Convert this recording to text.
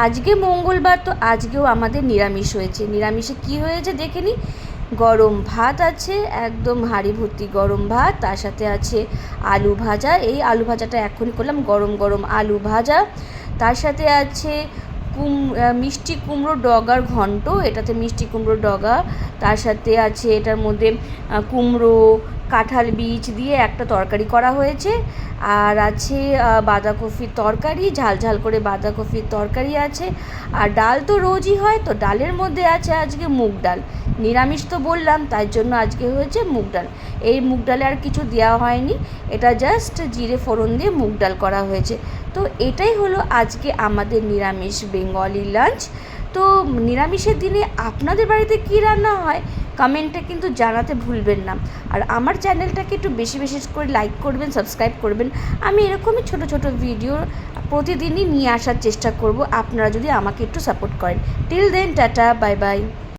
আজকে মঙ্গলবার, তো আজকেও আমাদের নিরামিষ হয়েছে। নিরামিষে কি হয়েছে দেখে নিই। গরম ভাত আছে, একদম হাঁড়ি ভর্তি গরম ভাত, তার সাথে আছে আলু ভাজা। এই আলু ভাজাটা এখনই করলাম, গরম গরম আলু ভাজা। তার সাথে আছে মিষ্টি কুমড়ো ডগার ঘন্ট, এটাতে মিষ্টি কুমড়ো ডগা। তার সাথে আছে এটার মধ্যে কুমড়ো, কাঁঠাল বীজ দিয়ে একটা তরকারি করা হয়েছে। আর আছে বাঁধাকপির তরকারি, ঝাল ঝাল করে বাঁধাকপির তরকারি আছে। আর ডাল তো রোজই হয়, তো ডালের মধ্যে আছে আজকে মুগ ডাল। নিরামিষ তো বললাম, তাই জন্য আজকে হয়েছে মুগ ডাল। এই মুগ ডালে আর কিছু দেওয়া হয়নি, এটা জাস্ট জিরে ফোড়ন দিয়ে মুগ ডাল করা হয়েছে। তো এটাই হলো আজকে আমাদের নিরামিষ বেঙ্গলি লাঞ্চ। তো নিরামিষের দিনে আপনাদের বাড়িতে কী রান্না হয় কমেন্টে কিন্তু জানাতে ভুলবেন না। আর আমার চ্যানেলটাকে একটু বেশি বেশি করে লাইক করবেন, সাবস্ক্রাইব করবেন। আমি এরকমই ছোট ছোট ভিডিও প্রতিদিনই নিয়ে আসার চেষ্টা করব, আপনারা যদি আমাকে একটু সাপোর্ট করেন। Till then, tata, bye by.